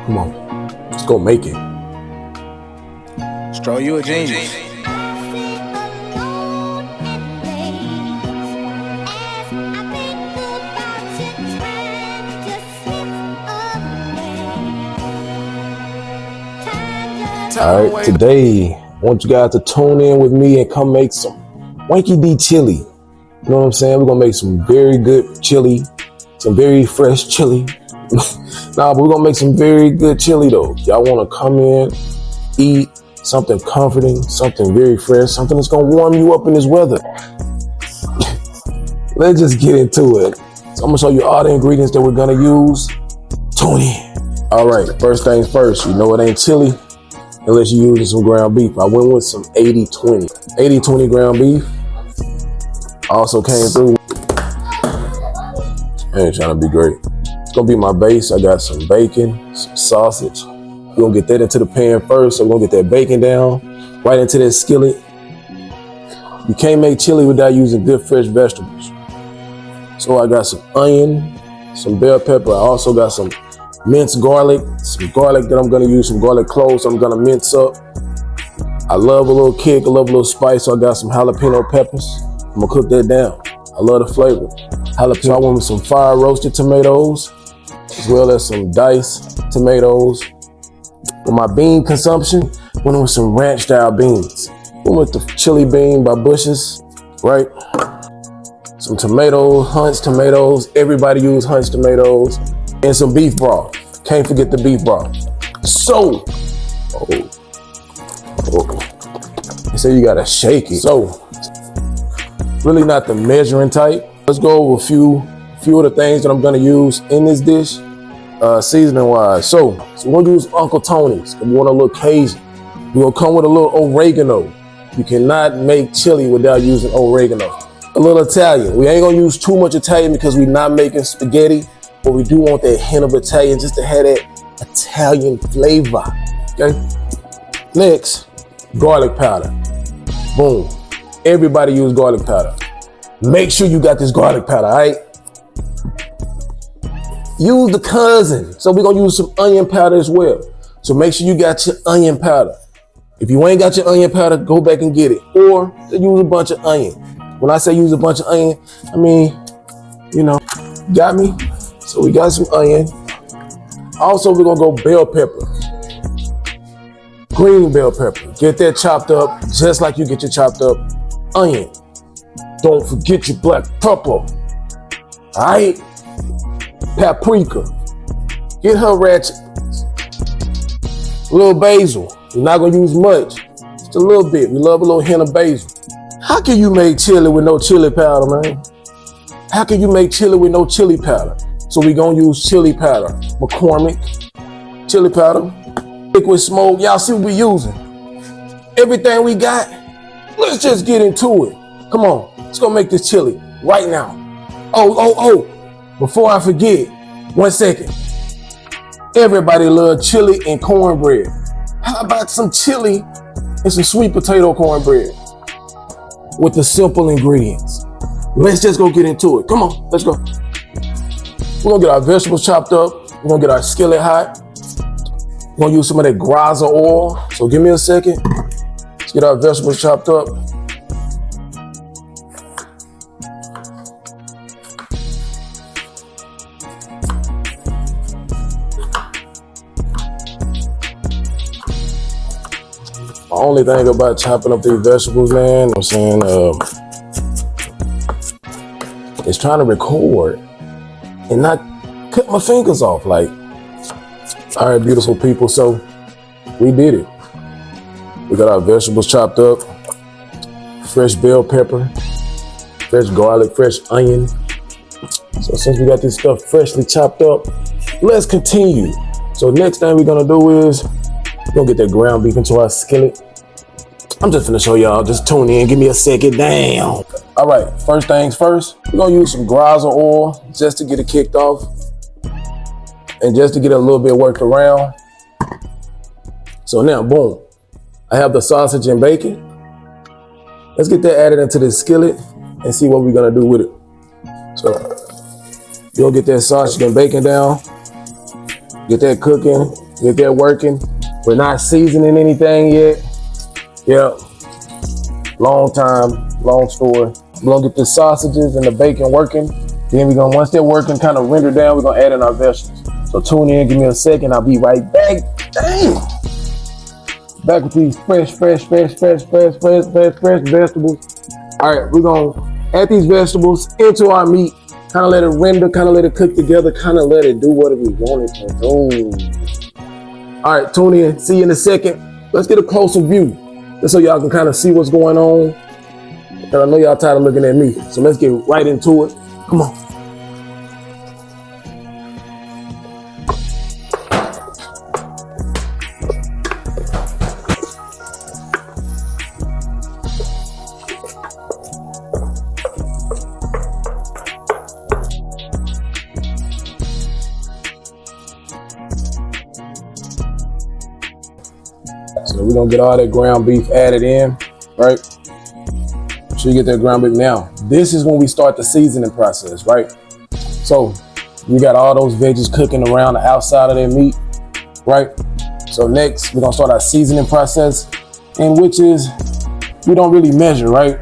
Come on, let's go make it. Stroll, you a genius. Alright, today I want you guys to tune in with me and come make some wanky D chili. You know what I'm saying? We're gonna make some very good chili, some very fresh chili. Nah, but we're gonna make some very good chili though. Y'all wanna come in, eat something comforting, something very fresh, something that's gonna warm you up in this weather. Let's just get into it. So I'm gonna show you all the ingredients that we're gonna use. Tune in. Alright, first things first, you know it ain't chili unless you're using some ground beef. I went with some 80-20. 80-20 ground beef. Also came through. I ain't trying to be great. It's gonna be my base. I got some bacon, some sausage. We're gonna get that into the pan first. So we're gonna get that bacon down, right into that skillet. You can't make chili without using good fresh vegetables. So I got some onion, some bell pepper. I also got some minced garlic, some garlic that I'm gonna use, some garlic cloves I'm gonna mince up. I love a little kick, I love a little spice, so I got some jalapeno peppers. I'm gonna cook that down. I love the flavor. Jalapeno, I went with some fire roasted tomatoes, as well as some diced tomatoes. For my bean consumption, went with some ranch style beans. Went with the chili bean by Bushes, right? Some tomatoes, Hunt's tomatoes. Everybody use Hunt's tomatoes. And some beef broth. Can't forget the beef broth. So, they say you gotta shake it. So, really not the measuring type. Let's go over a few of the things that I'm gonna use in this dish, seasoning wise. So we're gonna use Uncle Tony's, because we want a little Cajun. We're gonna come with a little oregano. You cannot make chili without using oregano. A little Italian. We ain't gonna use too much Italian because we're not making spaghetti. But we do want that hint of Italian just to have that Italian flavor, okay? Next, garlic powder. Boom. Everybody use garlic powder. Make sure you got this garlic powder, all right? Use the cousin. So we're gonna use some onion powder as well. So make sure you got your onion powder. If you ain't got your onion powder, go back and get it. Or use a bunch of onion. When I say use a bunch of onion, I mean, you know, got me? So we got some onion. Also, we're gonna go bell pepper. Green bell pepper. Get that chopped up just like you get your chopped up onion. Don't forget your black pepper. All right? Paprika. Get her ratchet. A little basil. We're not gonna use much. Just a little bit. We love a little hint of basil. How can you make chili with no chili powder, man? How can you make chili with no chili powder? So we're gonna use chili powder. McCormick, chili powder, liquid smoke. Y'all see what we using. Everything we got, let's just get into it. Come on, let's go make this chili right now. Oh, before I forget, 1 second. Everybody loves chili and cornbread. How about some chili and some sweet potato cornbread with the simple ingredients? Let's just go get into it. Come on, let's go. We're gonna get our vegetables chopped up. We're gonna get our skillet hot. We're gonna use some of that graza oil. So give me a second. Let's get our vegetables chopped up. The only thing about chopping up these vegetables, man, I'm saying, is trying to record and not cut my fingers off. Like, all right, beautiful people, so we did it. We got our vegetables chopped up, fresh bell pepper, fresh garlic, fresh onion. So since we got this stuff freshly chopped up, let's continue. So next thing we're gonna do is, we're gonna get that ground beef into our skillet. I'm just gonna show y'all, just tune in, give me a second, damn. All right, first things first, we're gonna use some graza oil just to get it kicked off and just to get it a little bit worked around. So now, boom, I have the sausage and bacon. Let's get that added into this skillet and see what we're gonna do with it. So you'll get that sausage and bacon down, get that cooking, Get that working. We're not seasoning anything yet. Yep. Long time, long story. We're gonna get the sausages and the bacon working. Then we're gonna, once they're working, kind of render down, we're gonna add in our vegetables. So tune in, give me a second, I'll be right back. Dang! Back with these fresh vegetables. All right, we're gonna add these vegetables into our meat, kind of let it render, kind of let it cook together, kind of let it do what we want it to do. All right, tune in, see you in a second. Let's get a closer view, just so y'all can kind of see what's going on. And I know y'all tired of looking at me, so let's get right into it. Come on. So we're gonna get all that ground beef added in, right? So you get that ground beef. Now, this is when we start the seasoning process, right? So we got all those veggies cooking around the outside of that meat, right? So next, we're gonna start our seasoning process, and which is, we don't really measure, right?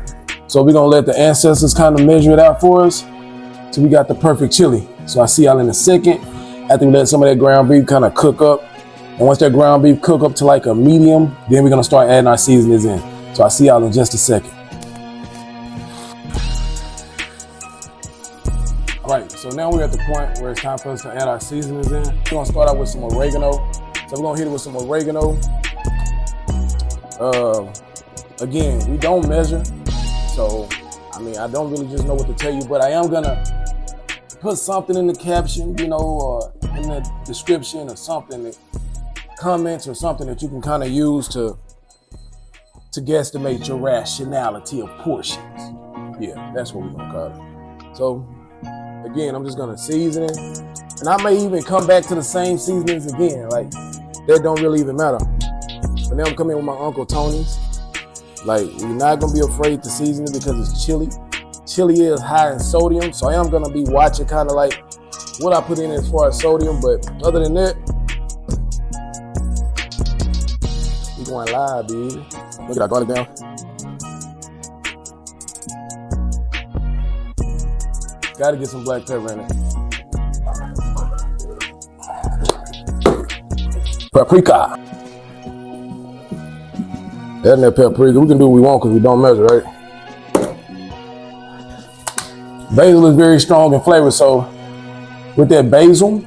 So we're gonna let the ancestors kind of measure it out for us, so we got the perfect chili. So I see y'all in a second, after we let some of that ground beef kind of cook up. And once that ground beef cook up to like a medium, then we're gonna start adding our seasonings in. So I'll see y'all in just a second. All right, so now we're at the point where it's time for us to add our seasonings in. We're gonna start out with some oregano. So we're gonna hit it with some oregano. Again, we don't measure. So, I mean, I don't really just know what to tell you, but I am gonna put something in the caption, you know, or in the description or something, comments or something that you can kind of use to guesstimate your rationality of portions. Yeah, that's what we're gonna call it. So again, I'm just gonna season it, and I may even come back to the same seasonings again. Like, that don't really even matter. But now I'm coming with my Uncle Tony's. Like, we're not gonna be afraid to season it because it's chili. Chili is high in sodium, so I am gonna be watching kind of like what I put in as far as sodium. But other than that, we going live, baby. Look at our garlic down. Gotta get some black pepper in it. Paprika. Adding that paprika. We can do what we want because we don't measure, right? Basil is very strong in flavor, so with that basil,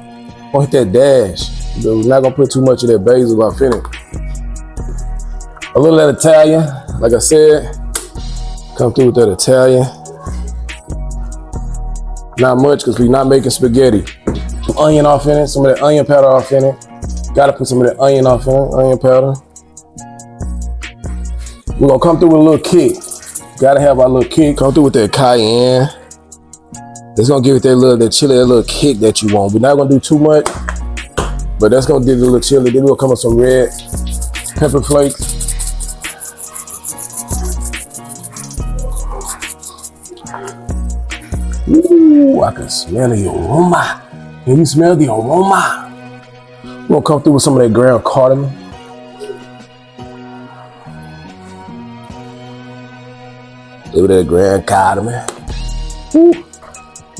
or hit that dash. We're not gonna put too much of that basil off in it. A little of that Italian, like I said, come through with that Italian. Not much because we're not making spaghetti. Some onion off in it, some of that onion powder off in it. Gotta put some of that onion off in it, onion powder. We're gonna come through with a little kick. Gotta have our little kick. Come through with that cayenne. It's gonna give it that chili, that little kick that you want. We're not gonna do too much, but that's gonna give it a little chili. Then we'll come with some red pepper flakes. Ooh, I can smell the aroma. Can you smell the aroma? We're gonna come through with some of that ground cardamom. Look at that ground cardamom. Ooh.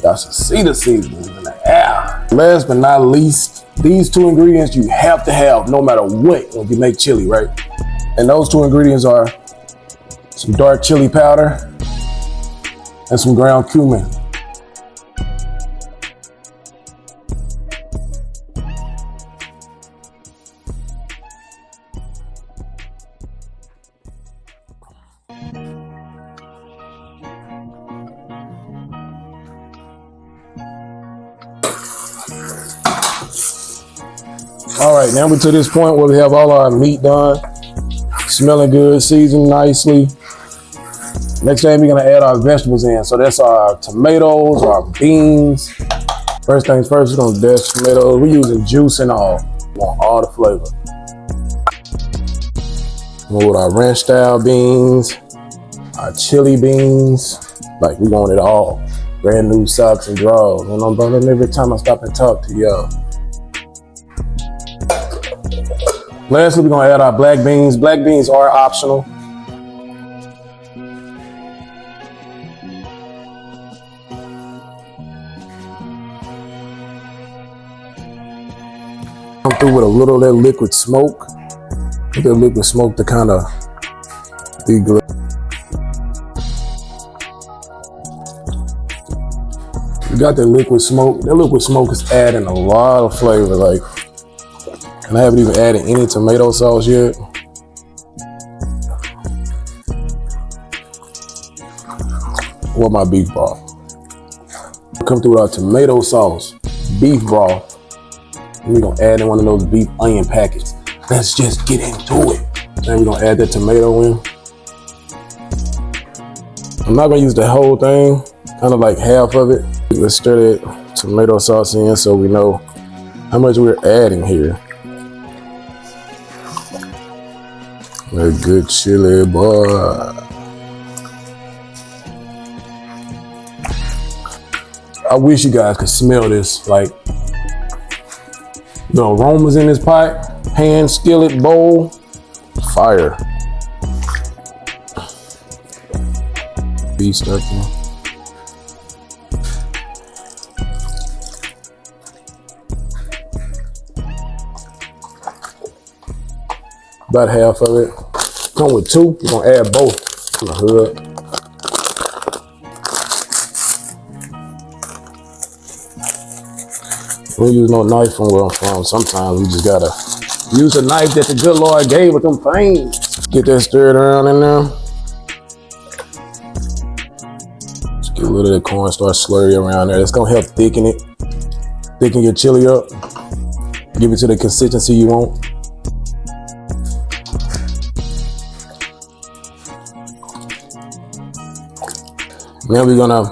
Y'all should see the seasonings in the air. Last but not least, these two ingredients you have to have no matter what when you make chili, right? And those two ingredients are some dark chili powder and some ground cumin. All right, now we're to this point where we have all our meat done, smelling good, seasoned nicely. Next thing, we're gonna add our vegetables in. So that's our tomatoes, our beans. First things first, we're gonna dash tomatoes. We're using juice and all. We want all the flavor. With our ranch style beans, our chili beans, like we want it all. Brand new socks and drawers. And I'm burning every time I stop and talk to y'all. Lastly, we're gonna add our black beans. Black beans are optional. Come through with a little of that liquid smoke. Get that liquid smoke to kind of deglaze. You got that liquid smoke. That liquid smoke is adding a lot of flavor. Like, and I haven't even added any tomato sauce yet. Or my beef broth. Come through with our tomato sauce, beef broth. And we're gonna add in one of those beef onion packets. Let's just get into it. Then we're gonna add that tomato in. I'm not gonna use the whole thing, kind of like half of it. Let's stir that tomato sauce in so we know how much we're adding here. A good chili, boy. I wish you guys could smell this, like the aromas in this pot, pan, skillet, bowl, fire. Beef stuffing. About half of it. Come with two, we're gonna add both to the hood. We don't use no knife from where I'm from. Sometimes we just gotta use a knife that the good Lord gave with them fangs. Get that stirred around in there. Just get a little of that cornstarch slurry around there. It's gonna help thicken it. Thicken your chili up. Give it to the consistency you want. Now we're gonna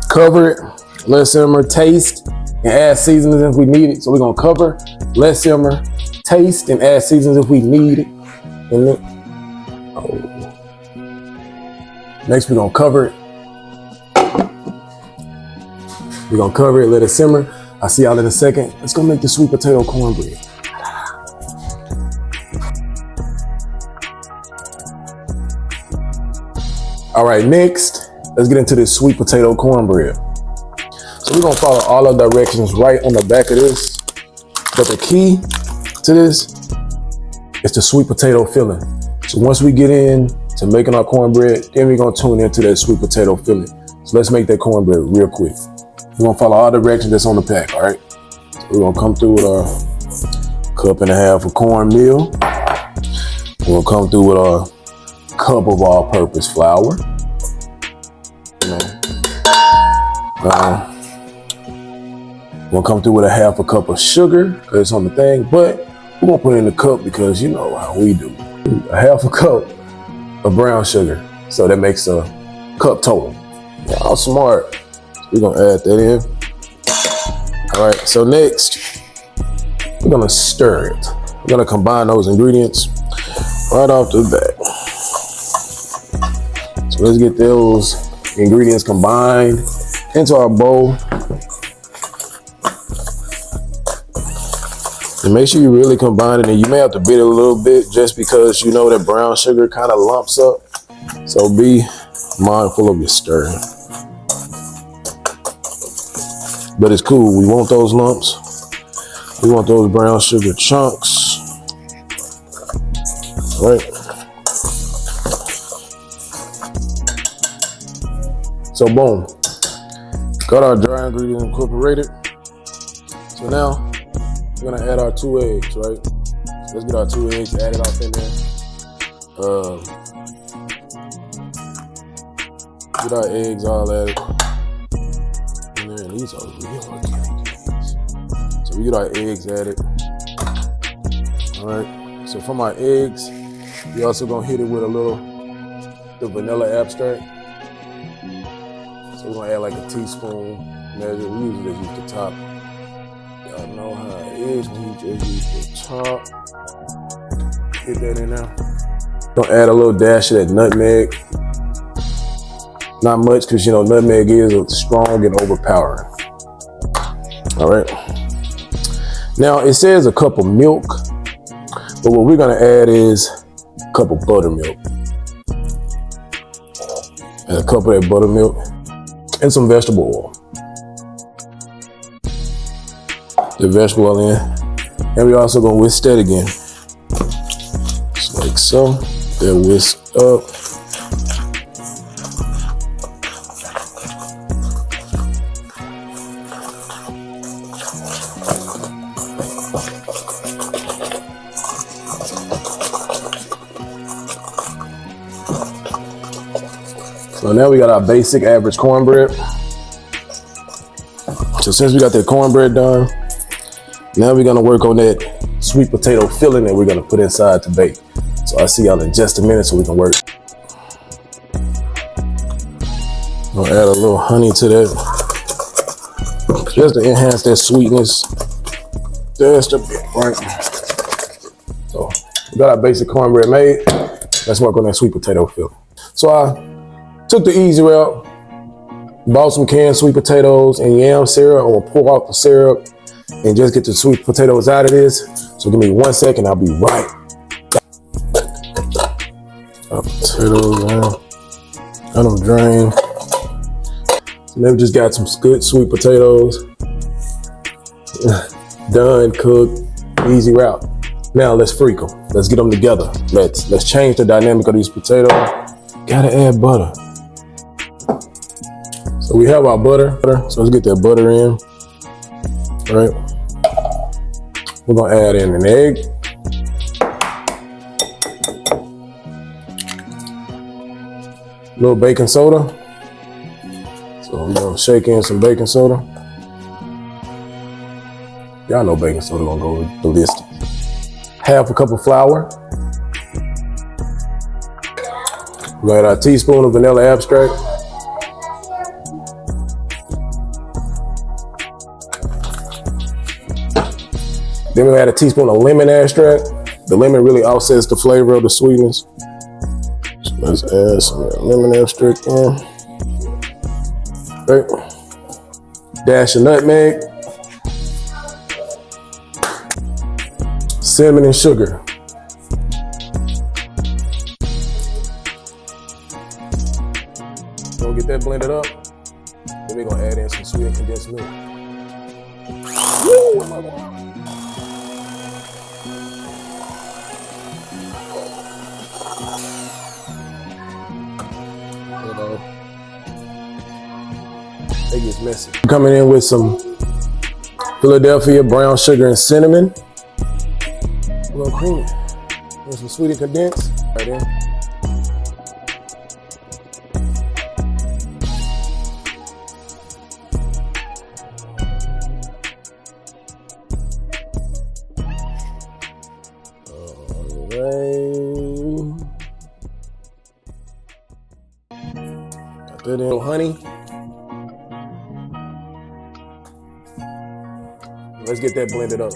cover it, let simmer, taste, and add seasonings if we need it. So we're gonna cover, let simmer, taste, and add seasonings if we need it. And then, next we're gonna cover it. We're gonna cover it, let it simmer. I'll see y'all in a second. Let's go make the sweet potato cornbread. All right, next, let's get into this sweet potato cornbread. So we're gonna follow all the directions right on the back of this. But the key to this is the sweet potato filling. So once we get in to making our cornbread, then we're gonna tune into that sweet potato filling. So let's make that cornbread real quick. We're gonna follow all the directions that's on the pack, all right? So we're gonna come through with our 1.5 cups of cornmeal. We're gonna come through with our cup of all-purpose flour. We'll come through with 1/2 cup of sugar, because it's on the thing, but we're gonna put it in the cup because you know how we do. 1/2 cup of brown sugar, so that makes a cup total. Y'all smart. We're gonna add that in. All right, so next, we're gonna stir it. We're gonna combine those ingredients right off the bat. So let's get those ingredients combined into our bowl. And make sure you really combine it, and you may have to beat it a little bit just because you know that brown sugar kind of lumps up. So be mindful of your stirring. But it's cool, we want those lumps. We want those brown sugar chunks. All right. So boom, got our dry ingredients incorporated. So now we're gonna add our 2 eggs, right? So let's get our 2 eggs added off in there. Get our eggs all added in there, and these are real organic eggs. So we get our eggs added. All right, so from our eggs, we also gonna hit it with a little, the vanilla extract. So we're gonna add like a teaspoon measure. We usually just use the top. Y'all know how it is when you just use the top. Get that in there. Gonna add a little dash of that nutmeg. Not much, because you know nutmeg is strong and overpowering. All right. Now it says a cup of milk, but what we're gonna add is a cup of buttermilk. And a cup of that buttermilk and some vegetable oil. The vegetable oil in. And we're also gonna whisk that again. Just like so. That whisk up. So now we got our basic average cornbread. So since we got that cornbread done, now we're gonna work on that sweet potato filling that we're gonna put inside to bake. So I'll see y'all in just a minute so we can work. I'll add a little honey to that, just to enhance that sweetness. Just a bit, right? So we got our basic cornbread made. Let's work on that sweet potato filling. So I took the easy route, bought some canned sweet potatoes and yam syrup. I'm gonna pour out the syrup and just get the sweet potatoes out of this. So give me 1 second, I'll be right. Potatoes, got them drained. So now we just got some good sweet potatoes. Done, cooked, easy route. Now let's freak them. Let's get them together. Let's change the dynamic of these potatoes. Gotta add butter. So we have our butter. So let's get that butter in. All right. We're gonna add in an egg. A little baking soda. So we're gonna shake in some baking soda. Y'all know baking soda gonna go ballistic. Half a cup of flour. We're gonna add our teaspoon of vanilla extract. Then we add a teaspoon of lemon extract. The lemon really offsets the flavor of the sweetness. So let's add some lemon extract in. Right. Dash of nutmeg. Cinnamon and sugar. Gonna get that blended up. Then we're gonna add in some sweet condensed milk. Woo! It gets messy. Coming in with some Philadelphia brown sugar and cinnamon. A little creamy. And some sweet and condensed. Right in. Got that in. A little honey. Let's get that blended up.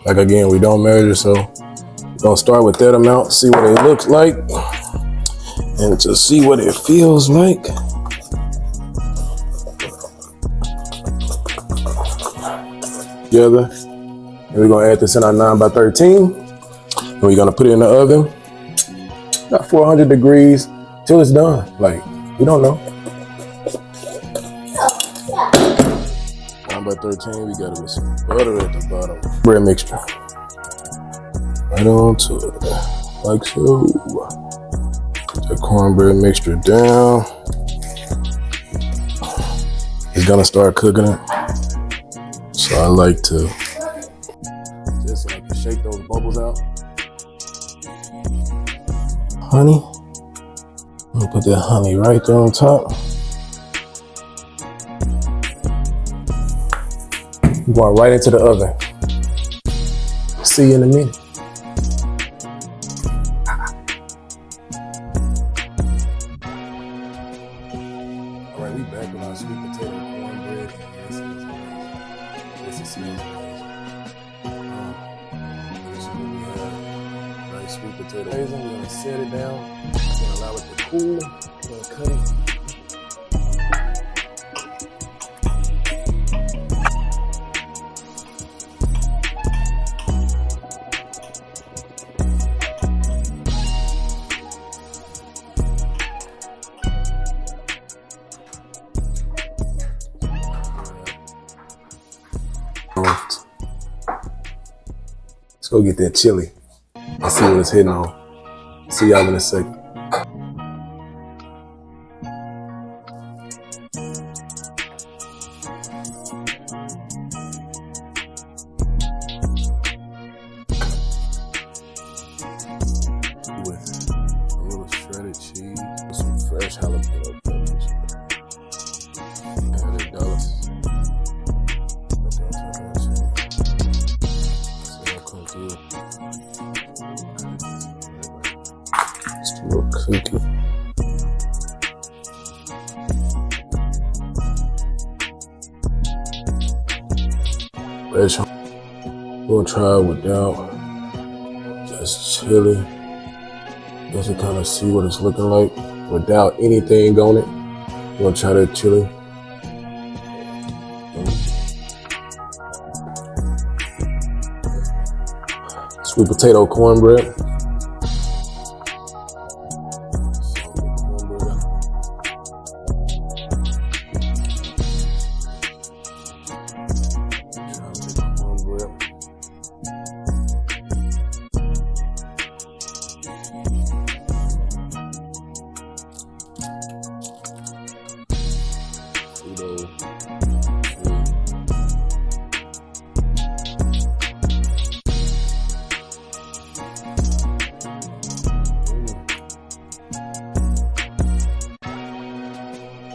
Like again, we don't measure, so we're gonna start with that amount, see what it looks like, and to see what it feels like. Together, and we're gonna add this in our 9x13, and we're gonna put it in the oven, about 400 degrees till it's done. Like, we don't know. 9x13, we got it with some butter at the bottom. Bread mixture. Right onto it, like so. Put that cornbread mixture down. It's gonna start cooking it. So I like to just like to shake those bubbles out. Honey. I'm gonna put that honey right there on top. I'm going right into the oven. See you in a minute. Alright, we back with our sweet potato cornbread. This is amazing. This smells amazing. This is what we have. Nice sweet potato. We're gonna set it down. We're gonna allow it to cool. We're gonna cut it. Let's go get that chili and see what it's hitting on. See y'all in a second. With a little shredded cheese, some fresh jalapeno peppers, and a dollop. Just a little cookie. Fresh. We'll try it without just chili. Just to kind of see what it's looking like without anything on it. We'll try that chili. Sweet potato cornbread.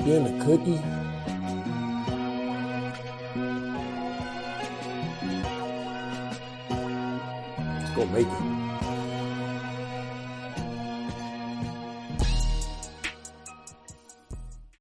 Then the cookie. Let's go make it.